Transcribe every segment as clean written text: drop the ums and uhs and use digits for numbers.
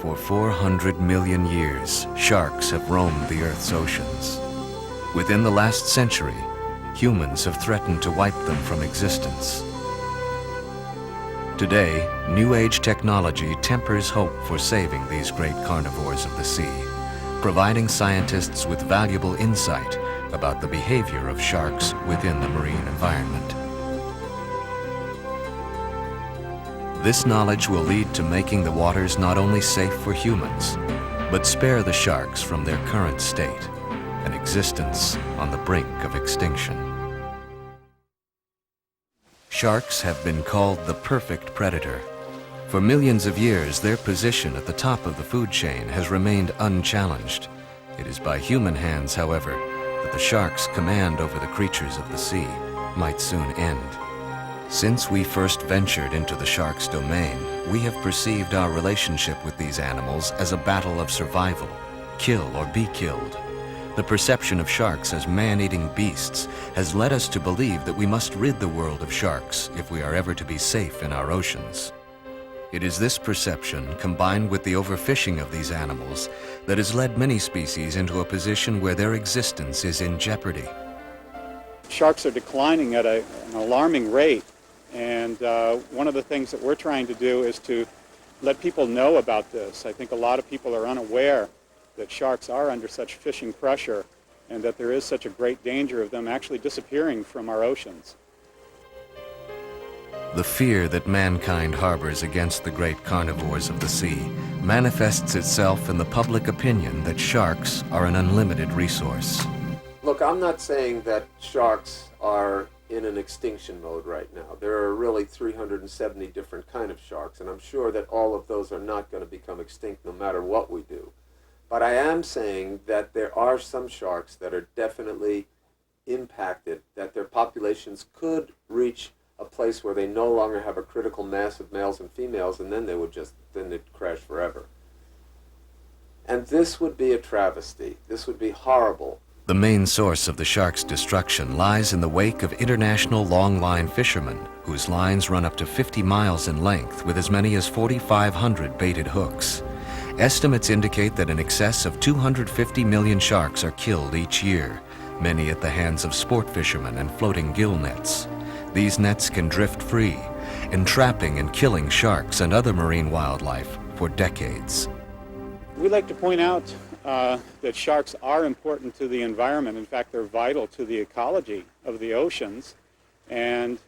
For 400 million years, sharks have roamed the Earth's oceans. Within the last century, humans have threatened to wipe them from existence. Today, New Age technology tempers hope for saving these great carnivores of the sea, providing scientists with valuable insight about the behavior of sharks within the marine environment. This knowledge will lead to making the waters not only safe for humans, but spare the sharks from their current state, an existence on the brink of extinction. Sharks have been called the perfect predator. For millions of years, their position at the top of the food chain has remained unchallenged. It is by human hands, however, that the shark's command over the creatures of the sea might soon end. Since we first ventured into the shark's domain, we have perceived our relationship with these animals as a battle of survival, kill or be killed. The perception of sharks as man-eating beasts has led us to believe that we must rid the world of sharks if we are ever to be safe in our oceans. It is this perception, combined with the overfishing of these animals, that has led many species into a position where their existence is in jeopardy. Sharks are declining at an alarming rate, and one of the things that we're trying to do is to let people know about this. I think a lot of people are unaware that sharks are under such fishing pressure and that there is such a great danger of them actually disappearing from our oceans. The fear that mankind harbors against the great carnivores of the sea manifests itself in the public opinion that sharks are an unlimited resource. Look, I'm not saying that sharks are in an extinction mode right now. There are really 370 different kind of sharks, and I'm sure that all of those are not going to become extinct no matter what we do. But I am saying that there are some sharks that are definitely impacted, that their populations could reach a place where they no longer have a critical mass of males and females, and then they'd crash forever. And this would be a travesty. This would be horrible. The main source of the shark's destruction lies in the wake of international longline fishermen, whose lines run up to 50 miles in length with as many as 4,500 baited hooks. Estimates indicate that in excess of 250 million sharks are killed each year, many at the hands of sport fishermen and floating gill nets. These nets can drift free, entrapping and killing sharks and other marine wildlife for decades. We like to point out that sharks are important to the environment. In fact, they're vital to the ecology of the oceans. And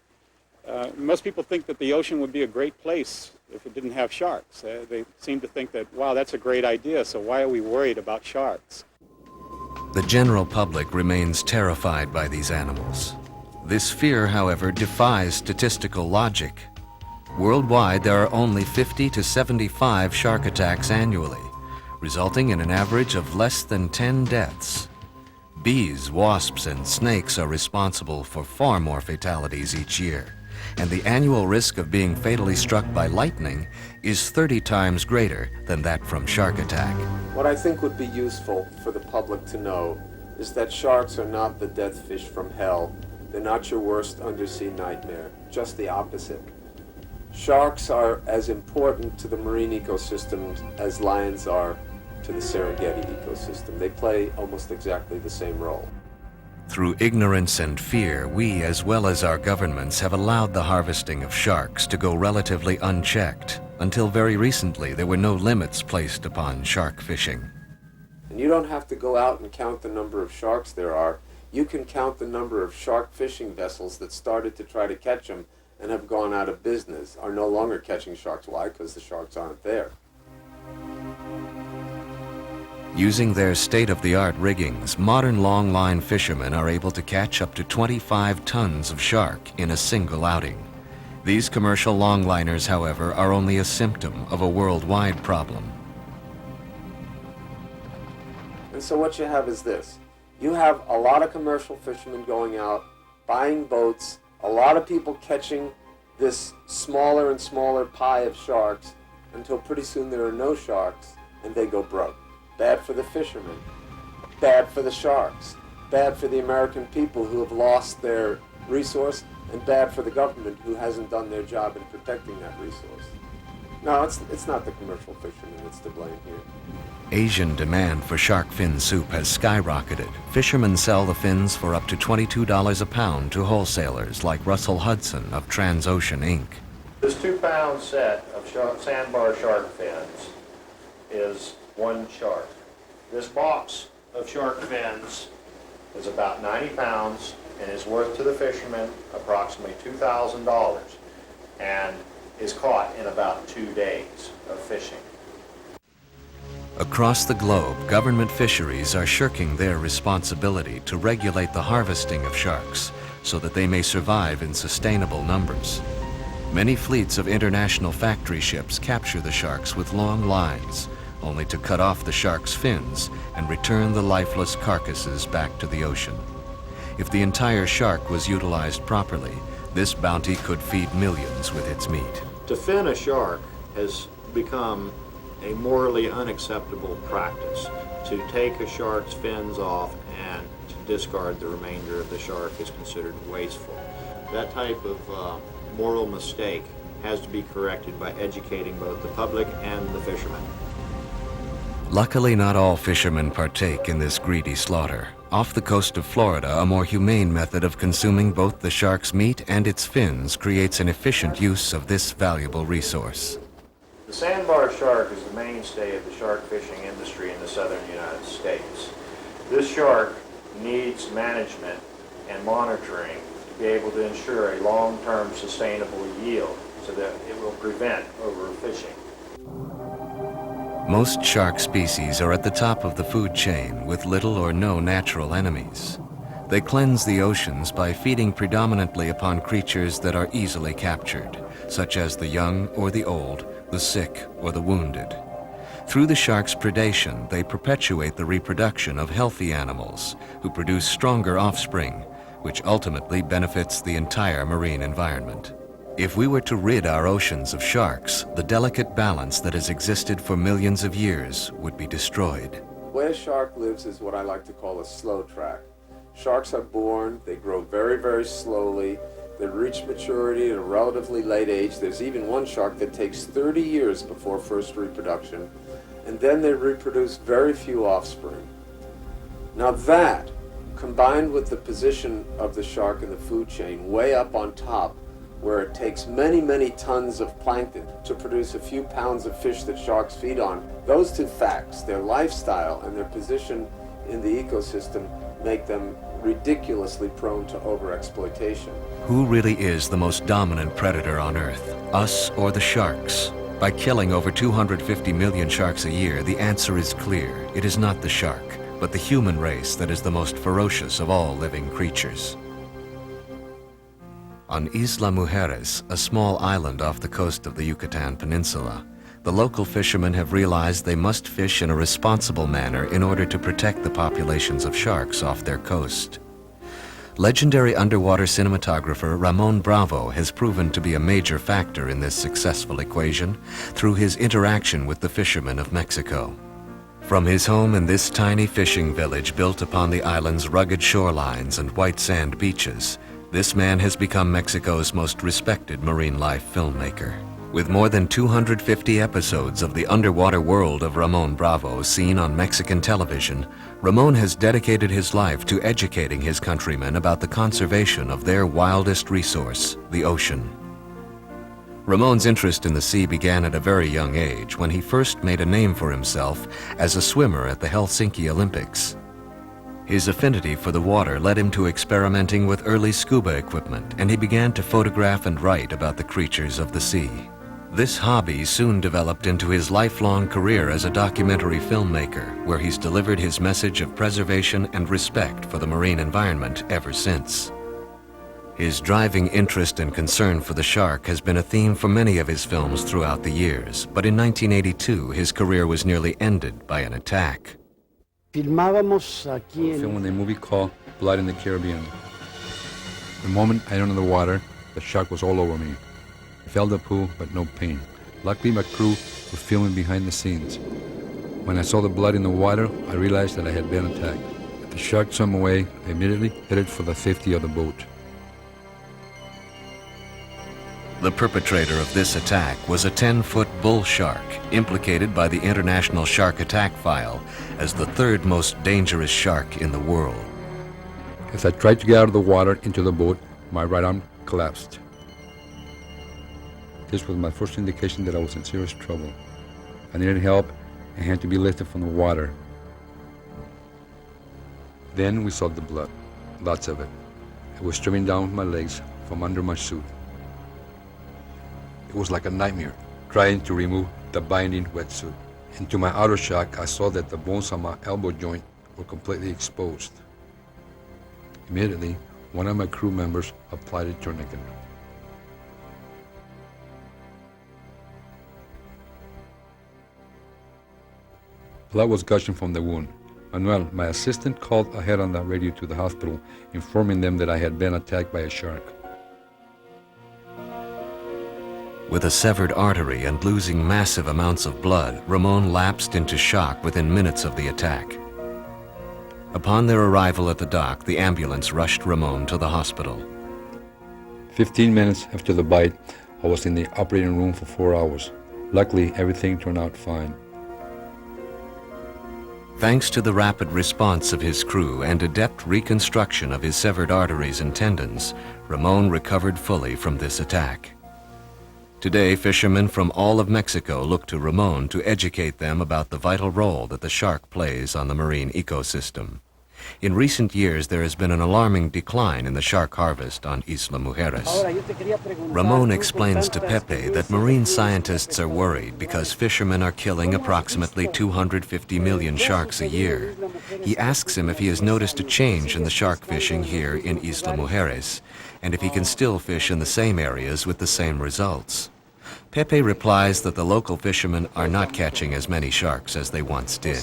most people think that the ocean would be a great place if it didn't have sharks. They seem to think that, wow, that's a great idea, so why are we worried about sharks? The general public remains terrified by these animals. This fear, however, defies statistical logic. Worldwide, there are only 50 to 75 shark attacks annually, resulting in an average of less than 10 deaths. Bees, wasps, and snakes are responsible for far more fatalities each year, and the annual risk of being fatally struck by lightning is 30 times greater than that from shark attack. What I think would be useful for the public to know is that sharks are not the death fish from hell. They're not your worst undersea nightmare, just the opposite. Sharks are as important to the marine ecosystem as lions are to the Serengeti ecosystem. They play almost exactly the same role. Through ignorance and fear, we, as well as our governments, have allowed the harvesting of sharks to go relatively unchecked. Until very recently, there were no limits placed upon shark fishing. And you don't have to go out and count the number of sharks there are. You can count the number of shark fishing vessels that started to try to catch them and have gone out of business, are no longer catching sharks. Why? Because the sharks aren't there. Using their state-of-the-art riggings, modern longline fishermen are able to catch up to 25 tons of shark in a single outing. These commercial longliners, however, are only a symptom of a worldwide problem. And so what you have is this. You have a lot of commercial fishermen going out, buying boats, a lot of people catching this smaller and smaller pie of sharks until pretty soon there are no sharks and they go broke. Bad for the fishermen, bad for the sharks, bad for the American people who have lost their resource, and bad for the government who hasn't done their job in protecting that resource. No, it's not the commercial fishermen that's to blame here. Asian demand for shark fin soup has skyrocketed. Fishermen sell the fins for up to $22 a pound to wholesalers like Russell Hudson of Transocean Inc. This 2-pound set of sandbar shark fins is one shark. This box of shark fins is about 90 pounds and is worth to the fishermen approximately $2,000 and is caught in about 2 days of fishing. Across the globe, government fisheries are shirking their responsibility to regulate the harvesting of sharks so that they may survive in sustainable numbers. Many fleets of international factory ships capture the sharks with long lines, only to cut off the shark's fins and return the lifeless carcasses back to the ocean. If the entire shark was utilized properly, this bounty could feed millions with its meat. To fin a shark has become a morally unacceptable practice. To take a shark's fins off and to discard the remainder of the shark is considered wasteful. That type of moral mistake has to be corrected by educating both the public and the fishermen. Luckily, not all fishermen partake in this greedy slaughter. Off the coast of Florida, a more humane method of consuming both the shark's meat and its fins creates an efficient use of this valuable resource. The sandbar shark is the mainstay of the shark fishing industry in the southern United States. This shark needs management and monitoring to be able to ensure a long-term sustainable yield so that it will prevent overfishing. Most shark species are at the top of the food chain with little or no natural enemies. They cleanse the oceans by feeding predominantly upon creatures that are easily captured, such as the young or the old, the sick or the wounded. Through the shark's predation, they perpetuate the reproduction of healthy animals who produce stronger offspring, which ultimately benefits the entire marine environment. If we were to rid our oceans of sharks, the delicate balance that has existed for millions of years would be destroyed. The way a shark lives is what I like to call a slow track. Sharks are born, they grow very, very slowly, they reach maturity at a relatively late age. There's even one shark that takes 30 years before first reproduction, and then they reproduce very few offspring. Now that, combined with the position of the shark in the food chain way up on top, where it takes many, many tons of plankton to produce a few pounds of fish that sharks feed on, those two facts, their lifestyle and their position in the ecosystem, make them ridiculously prone to overexploitation. Who really is the most dominant predator on Earth, us or the sharks? By killing over 250 million sharks a year, the answer is clear. It is not the shark, but the human race that is the most ferocious of all living creatures. On Isla Mujeres, a small island off the coast of the Yucatan Peninsula, the local fishermen have realized they must fish in a responsible manner in order to protect the populations of sharks off their coast. Legendary underwater cinematographer Ramon Bravo has proven to be a major factor in this successful equation through his interaction with the fishermen of Mexico. From his home in this tiny fishing village built upon the island's rugged shorelines and white sand beaches, this man has become Mexico's most respected marine life filmmaker. With more than 250 episodes of the underwater world of Ramon Bravo seen on Mexican television, Ramon has dedicated his life to educating his countrymen about the conservation of their wildest resource, the ocean. Ramon's interest in the sea began at a very young age when he first made a name for himself as a swimmer at the Helsinki Olympics. His affinity for the water led him to experimenting with early scuba equipment, and he began to photograph and write about the creatures of the sea. This hobby soon developed into his lifelong career as a documentary filmmaker, where he's delivered his message of preservation and respect for the marine environment ever since. His driving interest and concern for the shark has been a theme for many of his films throughout the years, but in 1982 his career was nearly ended by an attack. Filmábamos aquí filming a movie called Blood in the Caribbean. The moment I got under the water, the shark was all over me. I felt the poo, but no pain. Luckily, my crew were filming behind the scenes. When I saw the blood in the water, I realized that I had been attacked. If the shark swam away, I immediately headed for the safety of the boat. The perpetrator of this attack was a 10-foot bull shark, implicated by the International Shark Attack File as the third most dangerous shark in the world. As I tried to get out of the water into the boat, my right arm collapsed. This was my first indication that I was in serious trouble. I needed help and had to be lifted from the water. Then we saw the blood, lots of it. It was streaming down my legs from under my suit. It was like a nightmare, trying to remove the binding wetsuit. And to my outer shock, I saw that the bones on my elbow joint were completely exposed. Immediately, one of my crew members applied a tourniquet. Blood was gushing from the wound. Manuel, my assistant, called ahead on the radio to the hospital, informing them that I had been attacked by a shark. With a severed artery and losing massive amounts of blood, Ramon lapsed into shock within minutes of the attack. Upon their arrival at the dock, the ambulance rushed Ramon to the hospital. 15 minutes after the bite, I was in the operating room for 4 hours. Luckily, everything turned out fine. Thanks to the rapid response of his crew and adept reconstruction of his severed arteries and tendons, Ramon recovered fully from this attack. Today, fishermen from all of Mexico look to Ramon to educate them about the vital role that the shark plays on the marine ecosystem. In recent years, there has been an alarming decline in the shark harvest on Isla Mujeres. Ramon explains to Pepe that marine scientists are worried because fishermen are killing approximately 250 million sharks a year. He asks him if he has noticed a change in the shark fishing here in Isla Mujeres, and if he can still fish in the same areas with the same results. Pepe replies that the local fishermen are not catching as many sharks as they once did.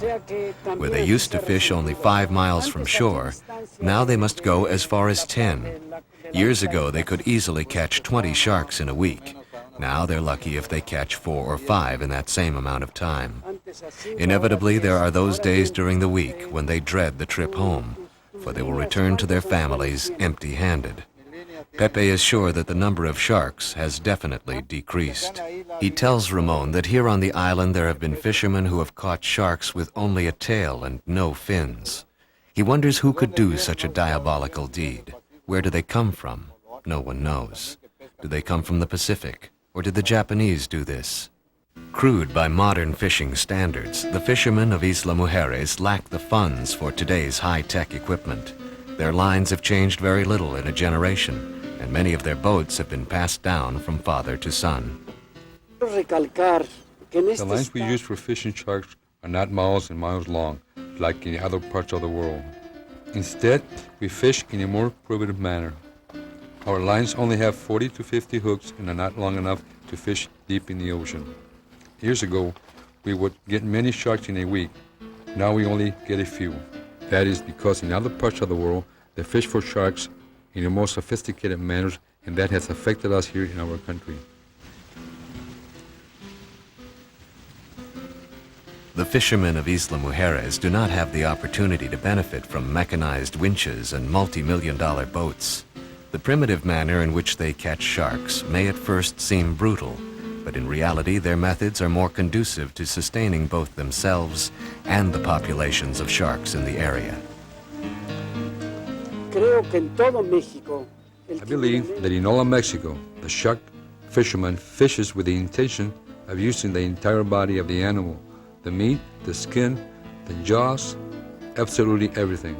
Where they used to fish only 5 miles from shore, now they must go as far as 10. Years ago, they could easily catch 20 sharks in a week. Now they're lucky if they catch 4 or 5 in that same amount of time. Inevitably, there are those days during the week when they dread the trip home, for they will return to their families empty-handed. Pepe is sure that the number of sharks has definitely decreased. He tells Ramon that here on the island there have been fishermen who have caught sharks with only a tail and no fins. He wonders who could do such a diabolical deed. Where do they come from? No one knows. Do they come from the Pacific, or did the Japanese do this? Crude by modern fishing standards, the fishermen of Isla Mujeres lack the funds for today's high-tech equipment. Their lines have changed very little in a generation, and many of their boats have been passed down from father to son. The lines we use for fishing sharks are not miles and miles long, like in other parts of the world. Instead, we fish in a more primitive manner. Our lines only have 40 to 50 hooks and are not long enough to fish deep in the ocean. Years ago, we would get many sharks in a week. Now we only get a few. That is because in other parts of the world, they fish for sharks in a more sophisticated manner, and that has affected us here in our country. The fishermen of Isla Mujeres do not have the opportunity to benefit from mechanized winches and multi-million-dollar boats. The primitive manner in which they catch sharks may at first seem brutal, but in reality their methods are more conducive to sustaining both themselves and the populations of sharks in the area. I believe that in all of Mexico, the shark fisherman fishes with the intention of using the entire body of the animal, the meat, the skin, the jaws, absolutely everything.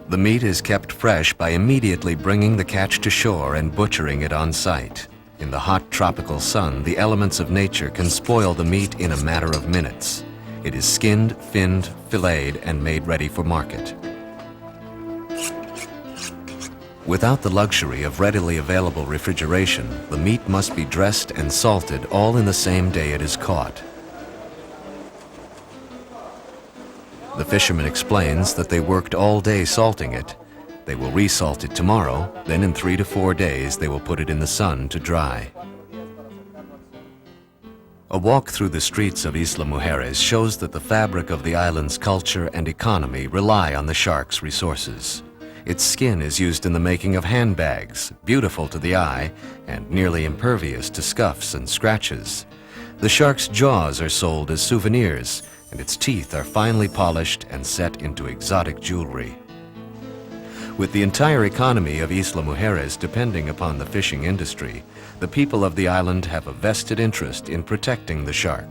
The meat is kept fresh by immediately bringing the catch to shore and butchering it on site. In the hot tropical sun, the elements of nature can spoil the meat in a matter of minutes. It is skinned, finned, filleted, and made ready for market. Without the luxury of readily available refrigeration, the meat must be dressed and salted all in the same day it is caught. The fisherman explains that they worked all day salting it. They will resalt it tomorrow, then in 3 to 4 days they will put it in the sun to dry. A walk through the streets of Isla Mujeres shows that the fabric of the island's culture and economy rely on the shark's resources. Its skin is used in the making of handbags, beautiful to the eye and nearly impervious to scuffs and scratches. The shark's jaws are sold as souvenirs, and its teeth are finely polished and set into exotic jewelry. With the entire economy of Isla Mujeres depending upon the fishing industry, the people of the island have a vested interest in protecting the shark.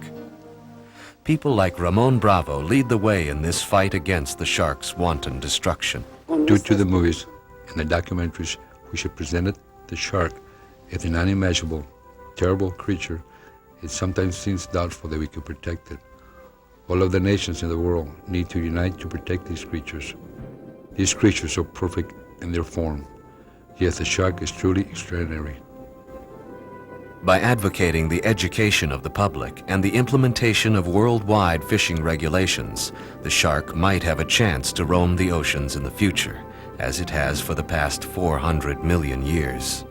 People like Ramon Bravo lead the way in this fight against the shark's wanton destruction. Due to the movies and the documentaries which have presented the shark as an unimaginable, terrible creature, it sometimes seems doubtful that we could protect it. All of the nations in the world need to unite to protect these creatures. These creatures are perfect in their form, yet the shark is truly extraordinary. By advocating the education of the public and the implementation of worldwide fishing regulations, the shark might have a chance to roam the oceans in the future, as it has for the past 400 million years.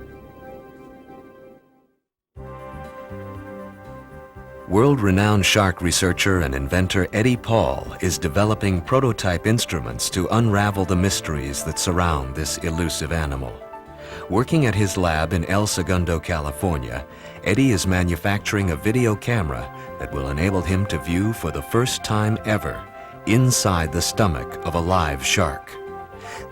World-renowned shark researcher and inventor Eddie Paul is developing prototype instruments to unravel the mysteries that surround this elusive animal. Working at his lab in El Segundo, California, Eddie is manufacturing a video camera that will enable him to view for the first time ever inside the stomach of a live shark.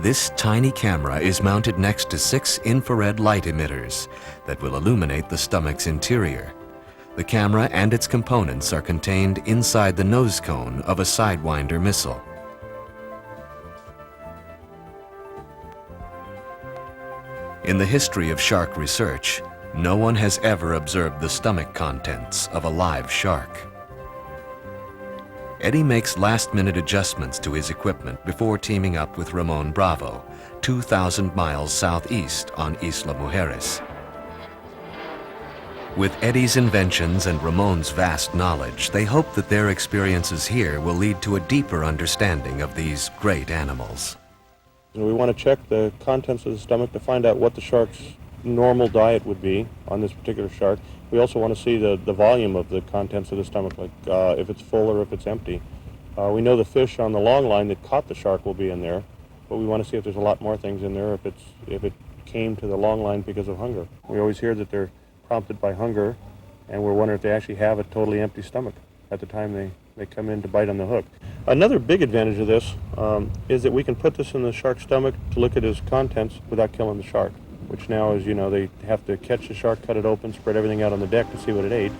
This tiny camera is mounted next to 6 infrared light emitters that will illuminate the stomach's interior. The camera and its components are contained inside the nose cone of a Sidewinder missile. In the history of shark research, no one has ever observed the stomach contents of a live shark. Eddie makes last-minute adjustments to his equipment before teaming up with Ramon Bravo, 2,000 miles southeast on Isla Mujeres. With Eddie's inventions and Ramon's vast knowledge, they hope that their experiences here will lead to a deeper understanding of these great animals. We want to check the contents of the stomach to find out what the shark's normal diet would be on this particular shark. We also want to see the volume of the contents of the stomach, like if it's full or if it's empty. We know the fish on the long line that caught the shark will be in there, but we want to see if there's a lot more things in there if it came to the long line because of hunger. We always hear that they're prompted by hunger, and we're wondering if they actually have a totally empty stomach at the time they come in to bite on the hook. Another big advantage of this is that we can put this in the shark's stomach to look at his contents without killing the shark, which now is, they have to catch the shark, cut it open, spread everything out on the deck to see what it ate,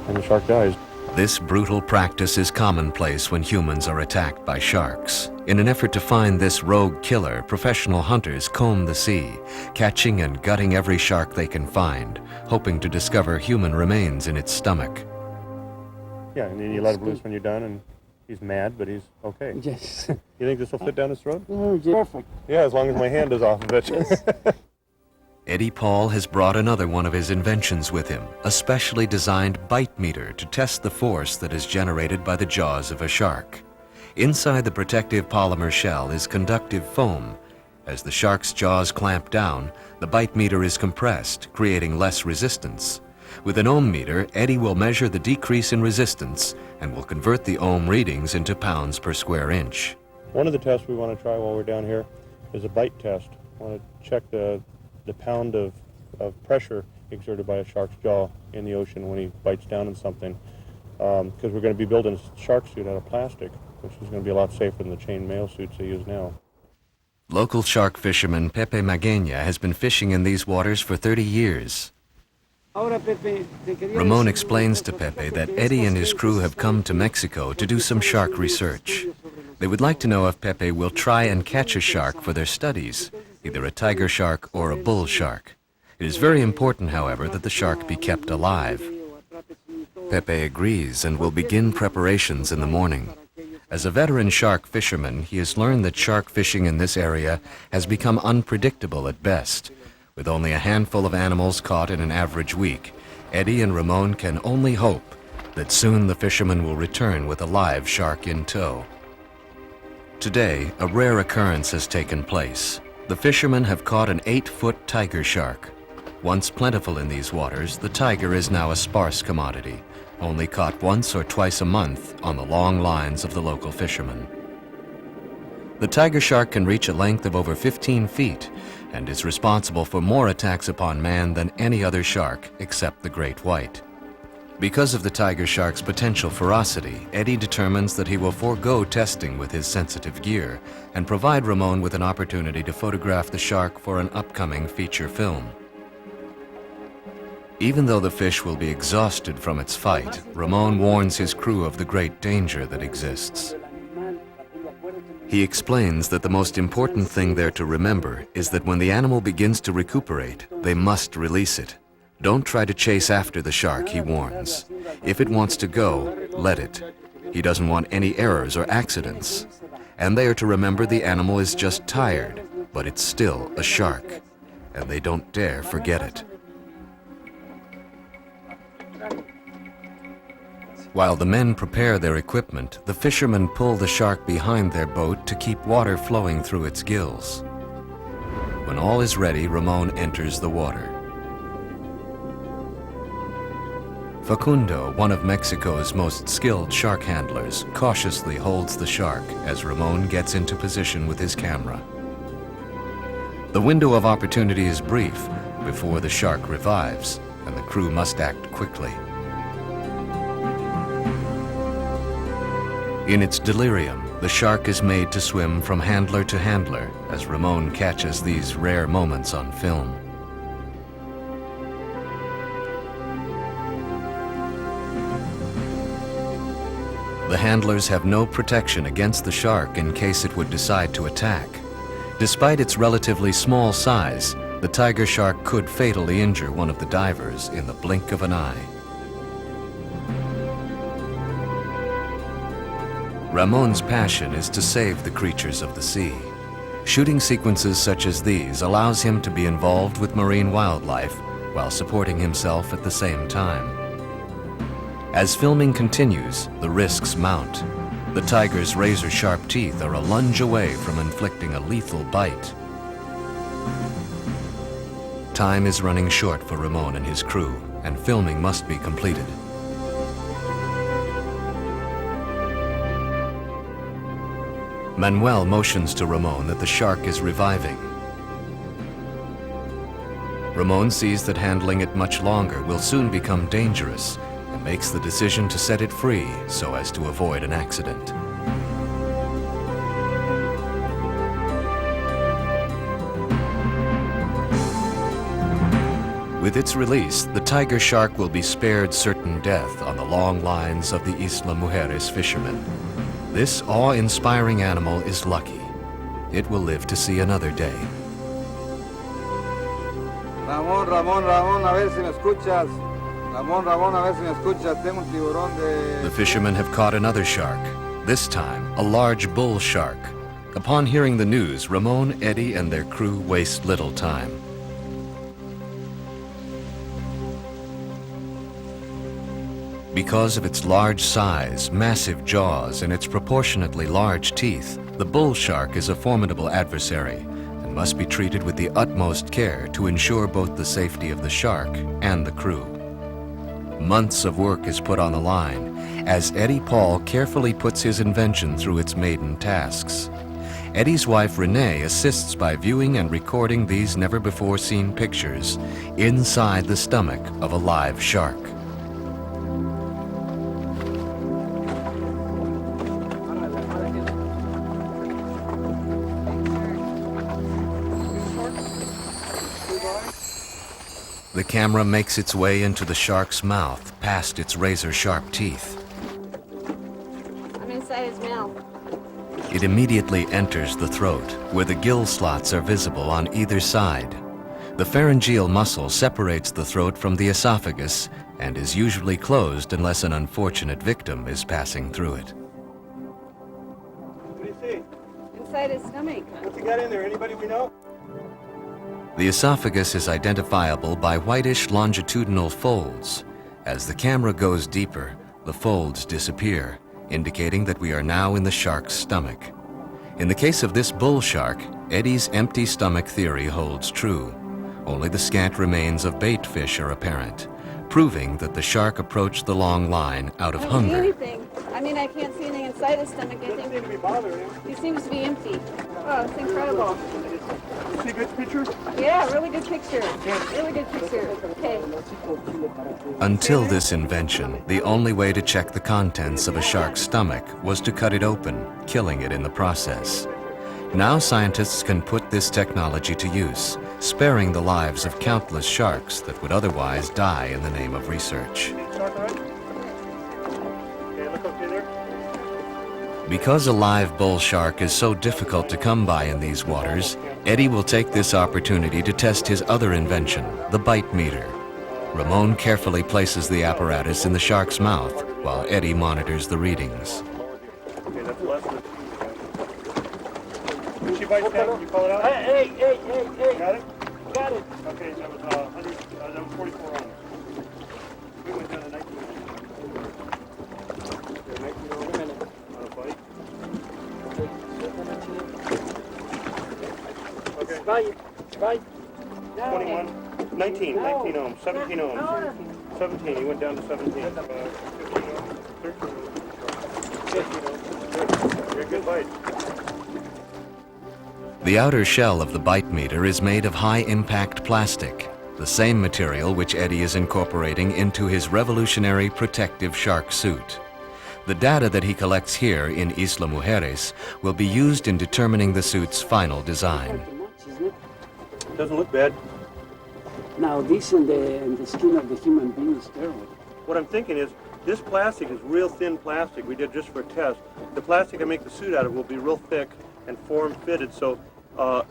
and the shark dies. This brutal practice is commonplace when humans are attacked by sharks. In an effort to find this rogue killer, professional hunters comb the sea, catching and gutting every shark they can find, hoping to discover human remains in its stomach. Yeah, and then you let him loose when you're done, and he's mad, but he's okay. Yes. You think this will fit down his throat? Oh, perfect. Yeah, as long as my hand is off of it. Yes. Eddie Paul has brought another one of his inventions with him, a specially designed bite meter to test the force that is generated by the jaws of a shark. Inside the protective polymer shell is conductive foam. As the shark's jaws clamp down, the bite meter is compressed, creating less resistance. With an ohm meter, Eddie will measure the decrease in resistance and will convert the ohm readings into pounds per square inch. One of the tests we want to try while we're down here is a bite test. I want to check the pound of pressure exerted by a shark's jaw in the ocean when he bites down on something. Because we're going to be building a shark suit out of plastic, which is going to be a lot safer than the chainmail suits they use now. Local shark fisherman Pepe Magena has been fishing in these waters for 30 years. Ramon explains to Pepe that Eddie and his crew have come to Mexico to do some shark research. They would like to know if Pepe will try and catch a shark for their studies, either a tiger shark or a bull shark. It is very important, however, that the shark be kept alive. Pepe agrees and will begin preparations in the morning. As a veteran shark fisherman, he has learned that shark fishing in this area has become unpredictable at best. With only a handful of animals caught in an average week, Eddie and Ramon can only hope that soon the fishermen will return with a live shark in tow. Today, a rare occurrence has taken place. The fishermen have caught an 8-foot tiger shark. Once plentiful in these waters, the tiger is now a sparse commodity, only caught once or twice a month on the long lines of the local fishermen. The tiger shark can reach a length of over 15 feet and is responsible for more attacks upon man than any other shark except the great white. Because of the tiger shark's potential ferocity, Eddie determines that he will forego testing with his sensitive gear and provide Ramon with an opportunity to photograph the shark for an upcoming feature film. Even though the fish will be exhausted from its fight, Ramon warns his crew of the great danger that exists. He explains that the most important thing there to remember is that when the animal begins to recuperate, they must release it. Don't try to chase after the shark, he warns. If it wants to go, let it. He doesn't want any errors or accidents. And they are to remember the animal is just tired, but it's still a shark, and they don't dare forget it. While the men prepare their equipment, the fishermen pull the shark behind their boat to keep water flowing through its gills. When all is ready, Ramon enters the water. Facundo, one of Mexico's most skilled shark handlers, cautiously holds the shark as Ramon gets into position with his camera. The window of opportunity is brief before the shark revives, and the crew must act quickly. In its delirium, the shark is made to swim from handler to handler as Ramon catches these rare moments on film. The handlers have no protection against the shark in case it would decide to attack. Despite its relatively small size, the tiger shark could fatally injure one of the divers in the blink of an eye. Ramon's passion is to save the creatures of the sea. Shooting sequences such as these allows him to be involved with marine wildlife while supporting himself at the same time. As filming continues, the risks mount. The tiger's razor-sharp teeth are a lunge away from inflicting a lethal bite. Time is running short for Ramon and his crew, and filming must be completed. Manuel motions to Ramon that the shark is reviving. Ramon sees that handling it much longer will soon become dangerous, and makes the decision to set it free so as to avoid an accident. With its release, the tiger shark will be spared certain death on the long lines of the Isla Mujeres fishermen. This awe-inspiring animal is lucky. It will live to see another day. Ramón, a ver si me escuchas. Ramón, a ver si me escuchas. Tengo un tiburón de... The fishermen have caught another shark, this time a large bull shark. Upon hearing the news, Ramon, Eddie, and their crew waste little time. Because of its large size, massive jaws, and its proportionately large teeth, the bull shark is a formidable adversary and must be treated with the utmost care to ensure both the safety of the shark and the crew. Months of work is put on the line as Eddie Paul carefully puts his invention through its maiden tasks. Eddie's wife Renee assists by viewing and recording these never-before-seen pictures inside the stomach of a live shark. The camera makes its way into the shark's mouth, past its razor-sharp teeth. I'm inside his mouth. It immediately enters the throat, where the gill slots are visible on either side. The pharyngeal muscle separates the throat from the esophagus and is usually closed unless an unfortunate victim is passing through it. What do you see? Inside his stomach. What's he got in there? Anybody we know? The esophagus is identifiable by whitish longitudinal folds. As the camera goes deeper, the folds disappear, indicating that we are now in the shark's stomach. In the case of this bull shark, Eddie's empty stomach theory holds true. Only the scant remains of bait fish are apparent, proving that the shark approached the long line out of hunger. I I mean, I can't see anything inside his stomach. I think seem to be bothering him. he seems to be empty. Oh, it's incredible. See a good picture? Yeah, really good picture. Really good picture. Okay. Until this invention, the only way to check the contents of a shark's stomach was to cut it open, killing it in the process. Now scientists can put this technology to use, sparing the lives of countless sharks that would otherwise die in the name of research. Because a live bull shark is so difficult to come by in these waters, Eddie will take this opportunity to test his other invention, the bite meter. Ramon carefully places the apparatus in the shark's mouth while Eddie monitors the readings. Okay, that's less than. When she bites down, you call it out? Hey. Got it? Got it. Okay, that was 100. That was 44 ounces. We went down to 19 ounces. Okay. Bye. 21, 19 ohms, 17 ohms. 17, he went down to 17. 15 ohms, 13 ohms. 15 ohms. You're a good bite. The outer shell of the bite meter is made of high-impact plastic, the same material which Eddie is incorporating into his revolutionary protective shark suit. The data that he collects here in Isla Mujeres will be used in determining the suit's final design. Doesn't look bad. Now this in the skin of the human being is terrible. What I'm thinking is, this plastic is real thin plastic we did just for a test. The plastic I make the suit out of will be real thick and form-fitted, so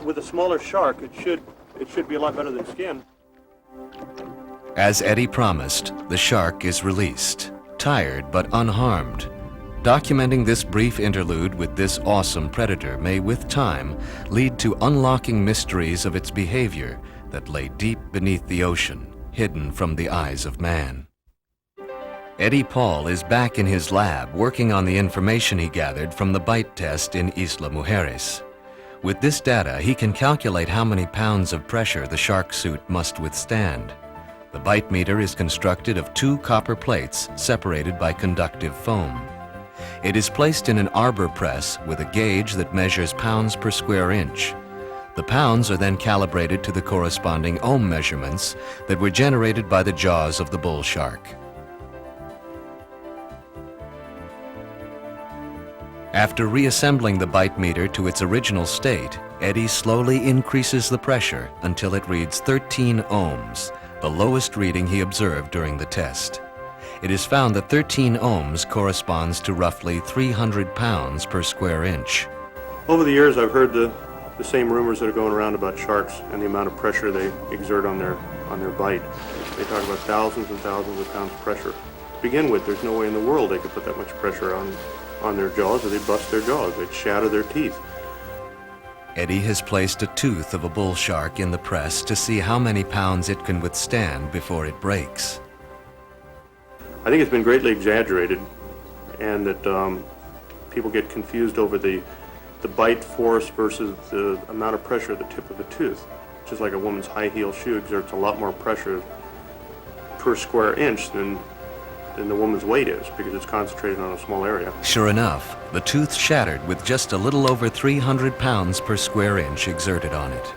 with a smaller shark, it should be a lot better than skin. As Eddie promised, the shark is released, tired but unharmed. Documenting this brief interlude with this awesome predator may, with time, lead to unlocking mysteries of its behavior that lay deep beneath the ocean, hidden from the eyes of man. Eddie Paul is back in his lab working on the information he gathered from the bite test in Isla Mujeres. With this data, he can calculate how many pounds of pressure the shark suit must withstand. The bite meter is constructed of 2 copper plates separated by conductive foam. It is placed in an arbor press with a gauge that measures pounds per square inch. The pounds are then calibrated to the corresponding ohm measurements that were generated by the jaws of the bull shark. After reassembling the bite meter to its original state, Eddie slowly increases the pressure until it reads 13 ohms, the lowest reading he observed during the test. It is found that 13 ohms corresponds to roughly 300 pounds per square inch. Over the years, I've heard the same rumors that are going around about sharks and the amount of pressure they exert on their bite. They talk about thousands and thousands of pounds of pressure. To begin with, there's no way in the world they could put that much pressure on their jaws, or they'd bust their jaws, they'd shatter their teeth. Eddie has placed a tooth of a bull shark in the press to see how many pounds it can withstand before it breaks. I think it's been greatly exaggerated, and that people get confused over the bite force versus the amount of pressure at the tip of the tooth. Just like a woman's high heel shoe exerts a lot more pressure per square inch than the woman's weight is, because it's concentrated on a small area. Sure enough, the tooth shattered with just a little over 300 pounds per square inch exerted on it.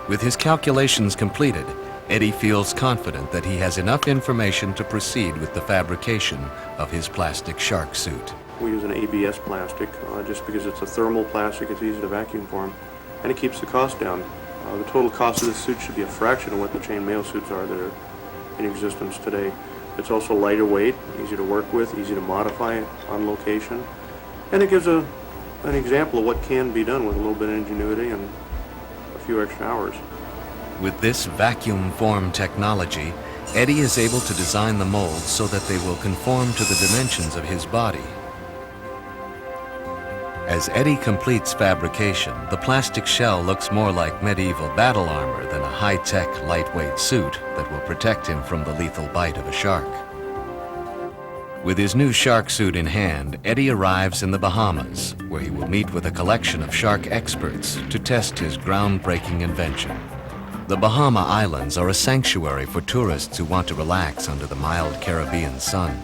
With his calculations completed, Eddie feels confident that he has enough information to proceed with the fabrication of his plastic shark suit. We use an ABS plastic just because it's a thermal plastic, it's easy to vacuum form, and it keeps the cost down. The total cost of this suit should be a fraction of what the chainmail suits are that are in existence today. It's also lighter weight, easy to work with, easy to modify on location, and it gives an example of what can be done with a little bit of ingenuity and a few extra hours. With this vacuum form technology, Eddie is able to design the molds so that they will conform to the dimensions of his body. As Eddie completes fabrication, the plastic shell looks more like medieval battle armor than a high-tech, lightweight suit that will protect him from the lethal bite of a shark. With his new shark suit in hand, Eddie arrives in the Bahamas, where he will meet with a collection of shark experts to test his groundbreaking invention. The Bahama Islands are a sanctuary for tourists who want to relax under the mild Caribbean sun.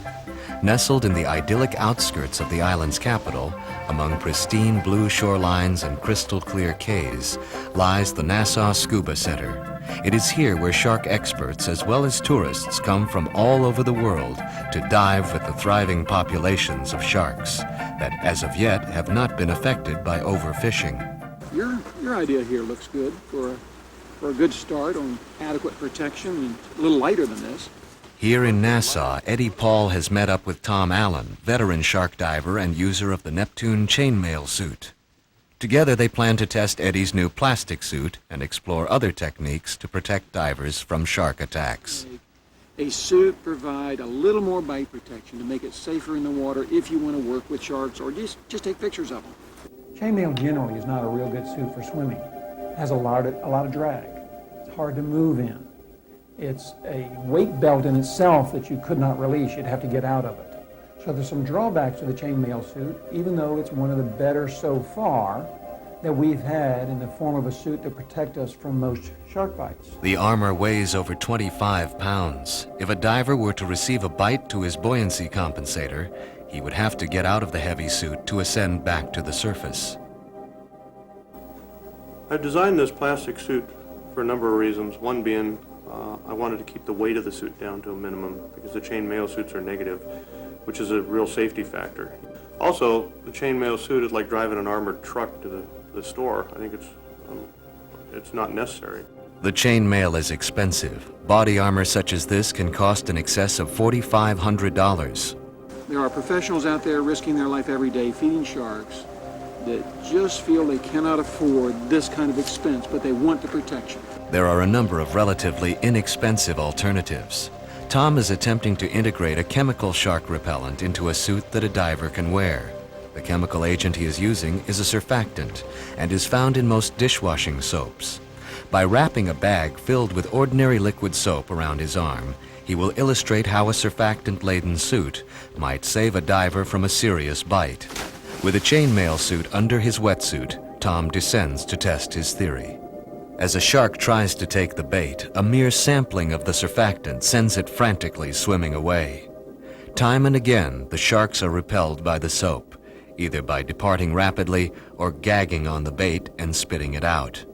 Nestled in the idyllic outskirts of the island's capital, among pristine blue shorelines and crystal-clear cays, lies the Nassau Scuba Center. It is here where shark experts as well as tourists come from all over the world to dive with the thriving populations of sharks that as of yet have not been affected by overfishing. Your idea here looks good for a good start on adequate protection, and a little lighter than this. Here in Nassau, Eddie Paul has met up with Tom Allen, veteran shark diver and user of the Neptune chainmail suit. Together they plan to test Eddie's new plastic suit and explore other techniques to protect divers from shark attacks. A suit provide a little more bite protection to make it safer in the water if you want to work with sharks or just take pictures of them. Chainmail generally is not a real good suit for swimming. It has a lot of drag. It's hard to move in. It's a weight belt in itself that you could not release. You'd have to get out of it. So there's some drawbacks to the chainmail suit, even though it's one of the better so far that we've had in the form of a suit to protect us from most shark bites. The armor weighs over 25 pounds. If a diver were to receive a bite to his buoyancy compensator, he would have to get out of the heavy suit to ascend back to the surface. I've designed this plastic suit for a number of reasons. One being, I wanted to keep the weight of the suit down to a minimum because the chainmail suits are negative, which is a real safety factor. Also, the chainmail suit is like driving an armored truck to the store. I think it's not necessary. The chainmail is expensive. Body armor such as this can cost in excess of $4,500. There are professionals out there risking their life every day feeding sharks that just feel they cannot afford this kind of expense, but they want the protection. There are a number of relatively inexpensive alternatives. Tom is attempting to integrate a chemical shark repellent into a suit that a diver can wear. The chemical agent he is using is a surfactant and is found in most dishwashing soaps. By wrapping a bag filled with ordinary liquid soap around his arm, he will illustrate how a surfactant-laden suit might save a diver from a serious bite. With a chainmail suit under his wetsuit, Tom descends to test his theory. As a shark tries to take the bait, a mere sampling of the surfactant sends it frantically swimming away. Time and again, the sharks are repelled by the soap, either by departing rapidly or gagging on the bait and spitting it out.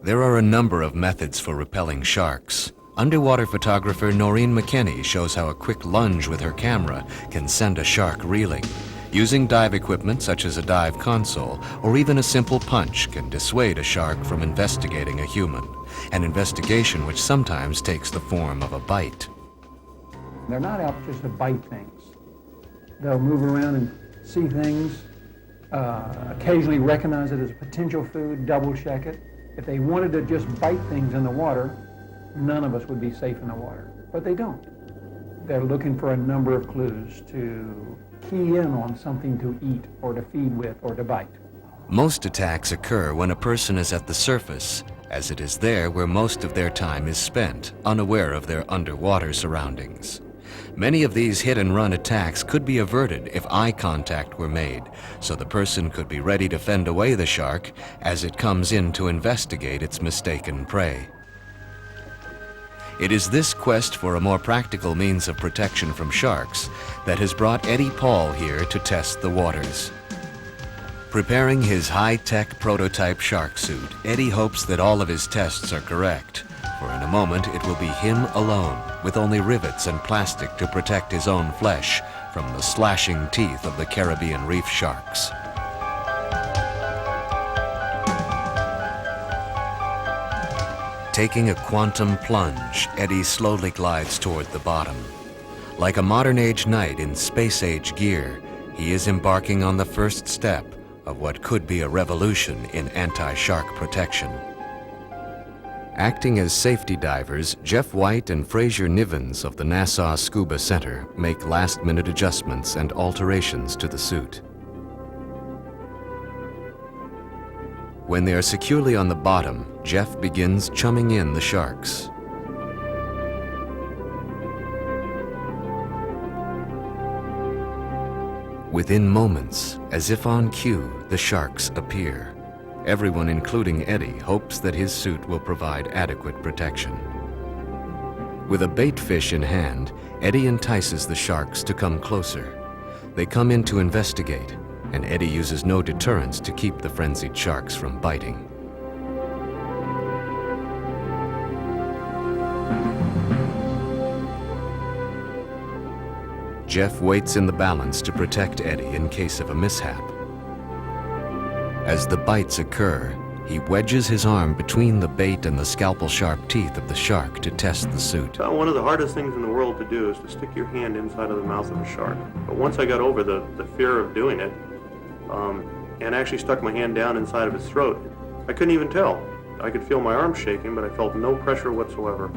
There are a number of methods for repelling sharks. Underwater photographer Noreen McKenney shows how a quick lunge with her camera can send a shark reeling. Using dive equipment such as a dive console or even a simple punch can dissuade a shark from investigating a human, an investigation which sometimes takes the form of a bite. They're not out just to bite things. They'll move around and see things, occasionally recognize it as a potential food, double check it. If they wanted to just bite things in the water, none of us would be safe in the water, but they don't. They're looking for a number of clues to key in on something to eat or to feed with or to bite. Most attacks occur when a person is at the surface, as it is there where most of their time is spent, unaware of their underwater surroundings. Many of these hit-and-run attacks could be averted if eye contact were made, so the person could be ready to fend away the shark as it comes in to investigate its mistaken prey. It is this quest for a more practical means of protection from sharks that has brought Eddie Paul here to test the waters. Preparing his high-tech prototype shark suit, Eddie hopes that all of his tests are correct, for in a moment it will be him alone, with only rivets and plastic to protect his own flesh from the slashing teeth of the Caribbean reef sharks. Taking a quantum plunge, Eddie slowly glides toward the bottom. Like a modern-age knight in space-age gear, he is embarking on the first step of what could be a revolution in anti-shark protection. Acting as safety divers, Jeff White and Fraser Nivens of the Nassau Scuba Center make last-minute adjustments and alterations to the suit. When they are securely on the bottom, Jeff begins chumming in the sharks. Within moments, as if on cue, the sharks appear. Everyone, including Eddie, hopes that his suit will provide adequate protection. With a bait fish in hand, Eddie entices the sharks to come closer. They come in to investigate, and Eddie uses no deterrence to keep the frenzied sharks from biting. Jeff waits in the balance to protect Eddie in case of a mishap. As the bites occur, he wedges his arm between the bait and the scalpel-sharp teeth of the shark to test the suit. One of the hardest things in the world to do is to stick your hand inside of the mouth of a shark. But once I got over the fear of doing it, and actually stuck my hand down inside of his throat, I couldn't even tell. I could feel my arm shaking, but I felt no pressure whatsoever.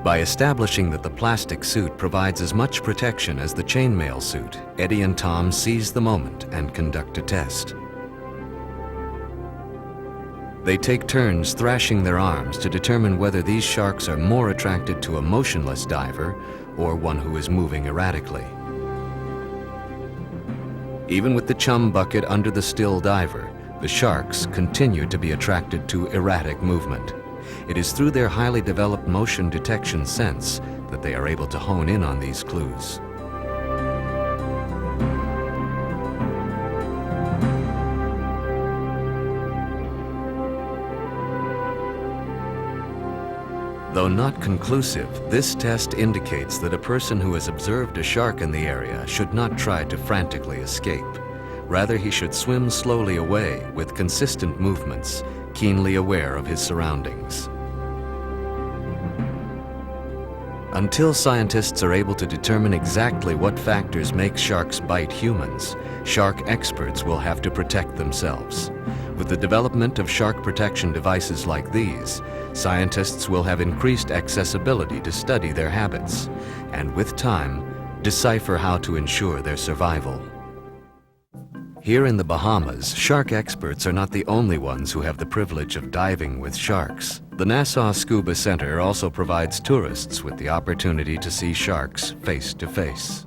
By establishing that the plastic suit provides as much protection as the chainmail suit, Eddie and Tom seize the moment and conduct a test. They take turns thrashing their arms to determine whether these sharks are more attracted to a motionless diver or one who is moving erratically. Even with the chum bucket under the still diver, the sharks continue to be attracted to erratic movement. It is through their highly developed motion detection sense that they are able to hone in on these clues. Though not conclusive, this test indicates that a person who has observed a shark in the area should not try to frantically escape. Rather, he should swim slowly away with consistent movements, keenly aware of his surroundings. Until scientists are able to determine exactly what factors make sharks bite humans, shark experts will have to protect themselves. With the development of shark protection devices like these, scientists will have increased accessibility to study their habits, and with time, decipher how to ensure their survival. Here in the Bahamas, shark experts are not the only ones who have the privilege of diving with sharks. The Nassau Scuba Center also provides tourists with the opportunity to see sharks face to face.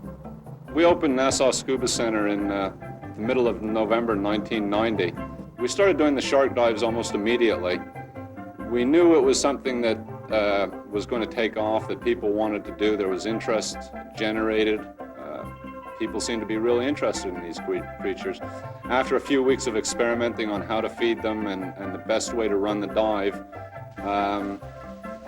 We opened Nassau Scuba Center in the middle of November 1990. We started doing the shark dives almost immediately. We knew it was something that was going to take off, that people wanted to do. There was interest generated. People seemed to be really interested in these creatures. After a few weeks of experimenting on how to feed them and the best way to run the dive,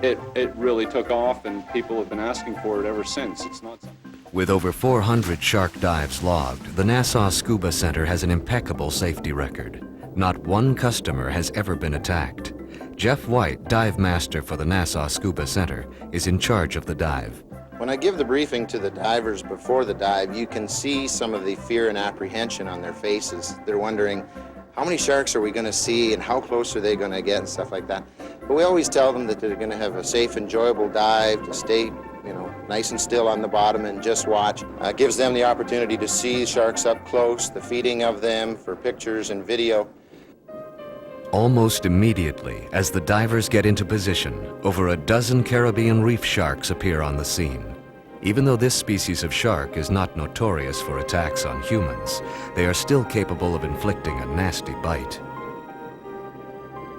it really took off, and people have been asking for it ever since. It's not something. With over 400 shark dives logged, the Nassau Scuba Center has an impeccable safety record. Not one customer has ever been attacked. Jeff White, dive master for the Nassau Scuba Center, is in charge of the dive. When I give the briefing to the divers before the dive, you can see some of the fear and apprehension on their faces. They're wondering, how many sharks are we going to see and how close are they going to get and stuff like that. But we always tell them that they're going to have a safe, enjoyable dive, to stay, nice and still on the bottom and just watch. It gives them the opportunity to see sharks up close, the feeding of them for pictures and video. Almost immediately, as the divers get into position, over a dozen Caribbean reef sharks appear on the scene. Even though this species of shark is not notorious for attacks on humans, they are still capable of inflicting a nasty bite.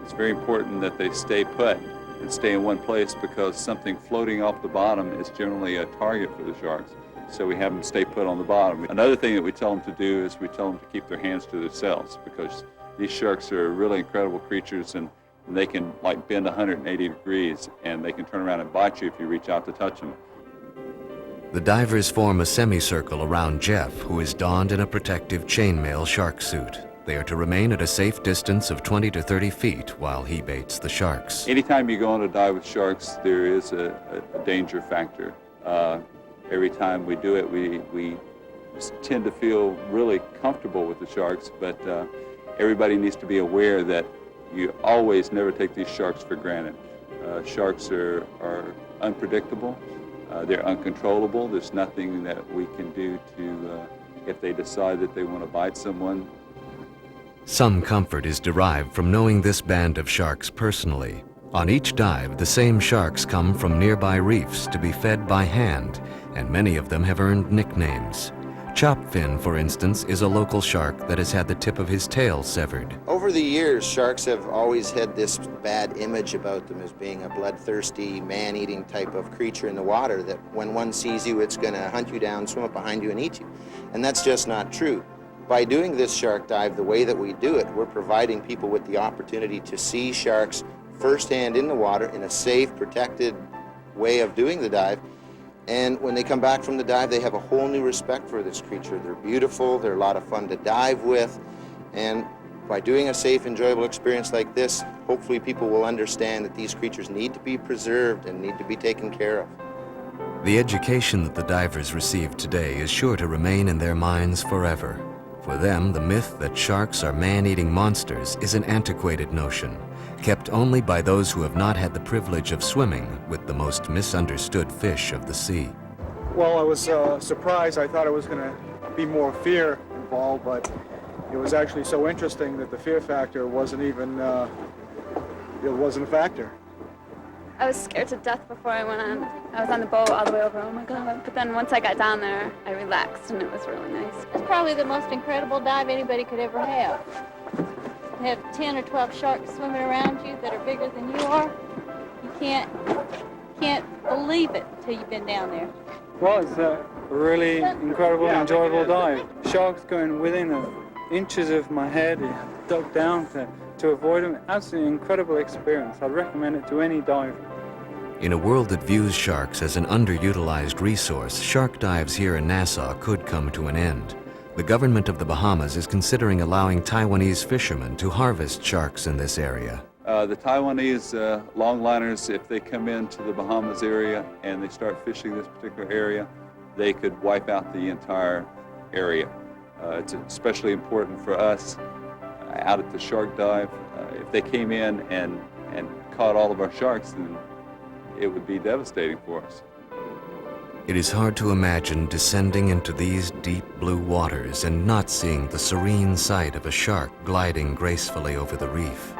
It's very important that they stay put and stay in one place, because something floating off the bottom is generally a target for the sharks. So we have them stay put on the bottom. Another thing that we tell them to do is we tell them to keep their hands to themselves, because these sharks are really incredible creatures, and they can bend 180 degrees, and they can turn around and bite you if you reach out to touch them. The divers form a semicircle around Jeff, who is donned in a protective chainmail shark suit. They are to remain at a safe distance of 20 to 30 feet while he baits the sharks. Anytime you go on a dive with sharks, there is a danger factor. Every time we do it, we tend to feel really comfortable with the sharks, but everybody needs to be aware that you always never take these sharks for granted. Sharks are unpredictable. They're uncontrollable. There's nothing that we can do to, if they decide that they want to bite someone. Some comfort is derived from knowing this band of sharks personally. On each dive, the same sharks come from nearby reefs to be fed by hand, and many of them have earned nicknames. Chopfin, for instance, is a local shark that has had the tip of his tail severed. Over the years, sharks have always had this bad image about them as being a bloodthirsty, man-eating type of creature in the water, that when one sees you, it's going to hunt you down, swim up behind you, and eat you. And that's just not true. By doing this shark dive the way that we do it, we're providing people with the opportunity to see sharks firsthand in the water in a safe, protected way of doing the dive. And when they come back from the dive, they have a whole new respect for this creature. They're beautiful, they're a lot of fun to dive with, and by doing a safe, enjoyable experience like this, hopefully people will understand that these creatures need to be preserved and need to be taken care of. The education that the divers receive today is sure to remain in their minds forever. For them, the myth that sharks are man-eating monsters is an antiquated notion, kept only by those who have not had the privilege of swimming with the most misunderstood fish of the sea. Well, I was surprised. I thought it was going to be more fear involved, but it was actually so interesting that the fear factor wasn't even, it wasn't a factor. I was scared to death before I went on. I was on the boat all the way over, oh my God. But then once I got down there, I relaxed and it was really nice. It's probably the most incredible dive anybody could ever have. To have 10 or 12 sharks swimming around you that are bigger than you are, you can't believe it until you've been down there. Well, it's a really incredible, enjoyable dive. Sharks going within inches of my head, duck down to avoid them. Absolutely incredible experience. I'd recommend it to any diver. In a world that views sharks as an underutilized resource, shark dives here in Nassau could come to an end. The government of the Bahamas is considering allowing Taiwanese fishermen to harvest sharks in this area. The Taiwanese longliners, if they come into the Bahamas area and they start fishing this particular area, they could wipe out the entire area. It's especially important for us out at the shark dive. If they came in and caught all of our sharks, then it would be devastating for us. It is hard to imagine descending into these deep blue waters and not seeing the serene sight of a shark gliding gracefully over the reef.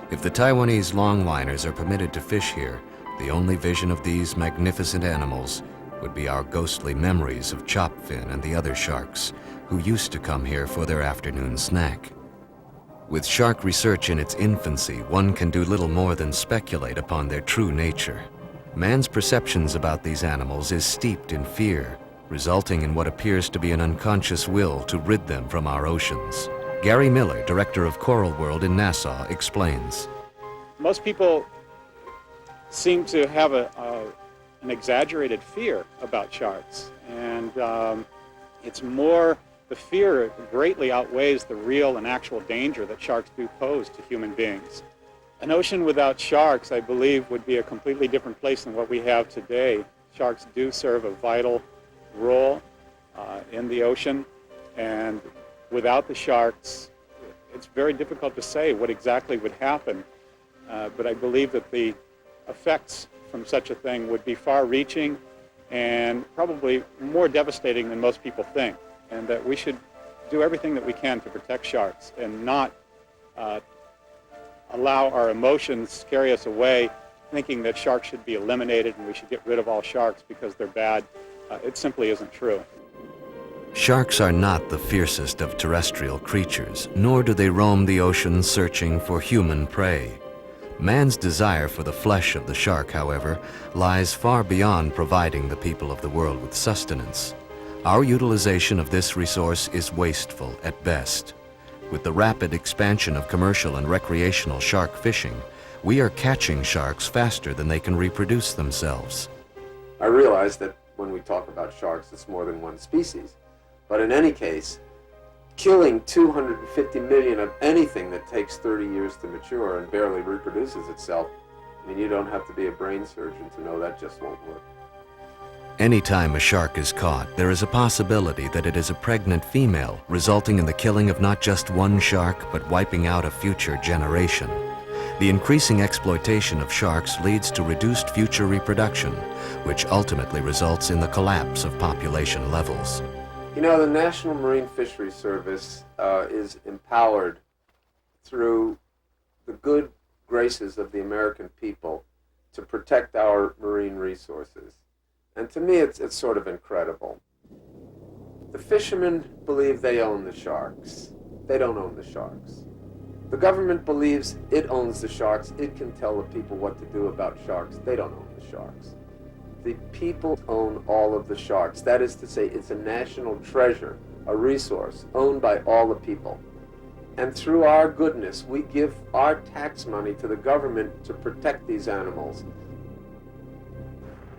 If the Taiwanese longliners are permitted to fish here, the only vision of these magnificent animals would be our ghostly memories of Chopfin and the other sharks who used to come here for their afternoon snack. With shark research in its infancy, one can do little more than speculate upon their true nature. Man's perceptions about these animals is steeped in fear, resulting in what appears to be an unconscious will to rid them from our oceans. Gary Miller, director of Coral World in Nassau, explains. Most people seem to have an exaggerated fear about sharks, and it's more, the fear greatly outweighs the real and actual danger that sharks do pose to human beings. An ocean without sharks, I believe, would be a completely different place than what we have today. Sharks do serve a vital role in the ocean, and without the sharks, it's very difficult to say what exactly would happen, but I believe that the effects from such a thing would be far-reaching and probably more devastating than most people think, and that we should do everything that we can to protect sharks and not allow our emotions carry us away thinking that sharks should be eliminated and we should get rid of all sharks because they're bad. It simply isn't true. Sharks are not the fiercest of terrestrial creatures, nor do they roam the ocean searching for human prey. Man's desire for the flesh of the shark, however, lies far beyond providing the people of the world with sustenance. Our utilization of this resource is wasteful at best. With the rapid expansion of commercial and recreational shark fishing, we are catching sharks faster than they can reproduce themselves. I realize that when we talk about sharks, it's more than one species. But in any case, killing 250 million of anything that takes 30 years to mature and barely reproduces itself, I mean, you don't have to be a brain surgeon to know that just won't work. Anytime a shark is caught, there is a possibility that it is a pregnant female, resulting in the killing of not just one shark, but wiping out a future generation. The increasing exploitation of sharks leads to reduced future reproduction, which ultimately results in the collapse of population levels. You know, the National Marine Fisheries Service is empowered through the good graces of the American people to protect our marine resources. And to me, it's sort of incredible. The fishermen believe they own the sharks. They don't own the sharks. The government believes it owns the sharks. It can tell the people what to do about sharks. They don't own the sharks. The people own all of the sharks. That is to say, it's a national treasure, a resource owned by all the people. And through our goodness, we give our tax money to the government to protect these animals.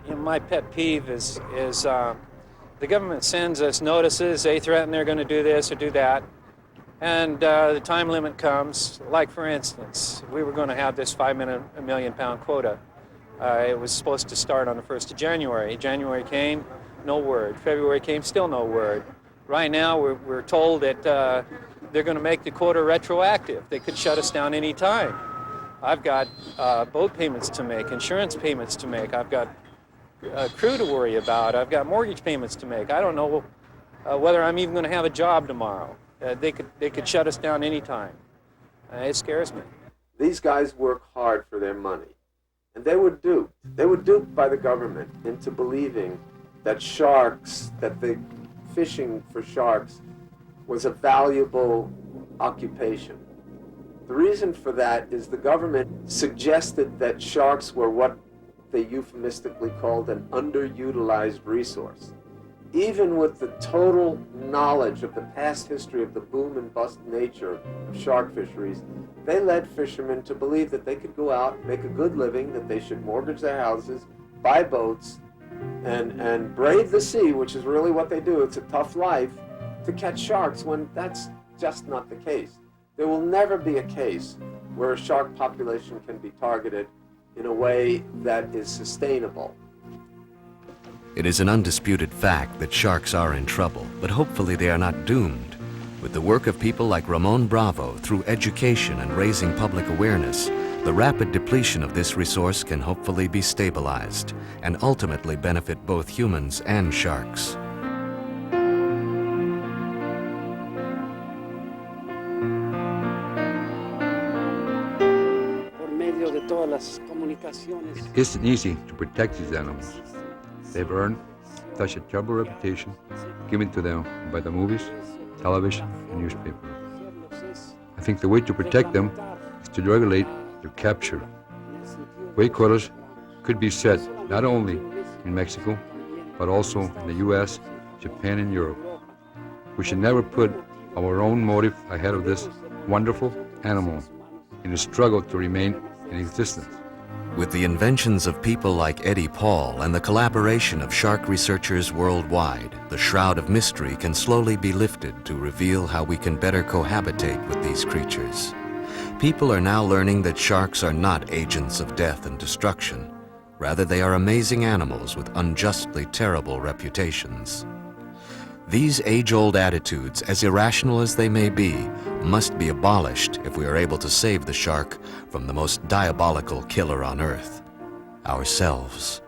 You know, my pet peeve is the government sends us notices. They threaten they're going to do this or do that. And the time limit comes. Like, for instance, we were going to have this 5 million pound quota. It was supposed to start on the 1st of January. January came, no word. February came, still no word. Right now, we're told that they're going to make the quota retroactive. They could shut us down any time. I've got boat payments to make, insurance payments to make. I've got crew to worry about. I've got mortgage payments to make. I don't know whether I'm even going to have a job tomorrow. They could shut us down any time. It scares me. These guys work hard for their money. And they were duped. They were duped by the government into believing that sharks, that the fishing for sharks was a valuable occupation. The reason for that is the government suggested that sharks were what they euphemistically called an underutilized resource. Even with the total knowledge of the past history of the boom and bust nature of shark fisheries, they led fishermen to believe that they could go out, make a good living, that they should mortgage their houses, buy boats, and brave the sea, which is really what they do. It's a tough life, to catch sharks, when that's just not the case. There will never be a case where a shark population can be targeted in a way that is sustainable. It is an undisputed fact that sharks are in trouble, but hopefully they are not doomed. With the work of people like Ramon Bravo, through education and raising public awareness, the rapid depletion of this resource can hopefully be stabilized and ultimately benefit both humans and sharks. It isn't easy to protect these animals. They've earned such a terrible reputation given to them by the movies, television, and newspapers. I think the way to protect them is to regulate their capture. Weight quotas could be set not only in Mexico, but also in the US, Japan, and Europe. We should never put our own motive ahead of this wonderful animal in a struggle to remain in existence. With the inventions of people like Eddie Paul and the collaboration of shark researchers worldwide, the shroud of mystery can slowly be lifted to reveal how we can better cohabitate with these creatures. People are now learning that sharks are not agents of death and destruction. Rather, they are amazing animals with unjustly terrible reputations. These age-old attitudes, as irrational as they may be, must be abolished if we are able to save the shark from the most diabolical killer on Earth, ourselves.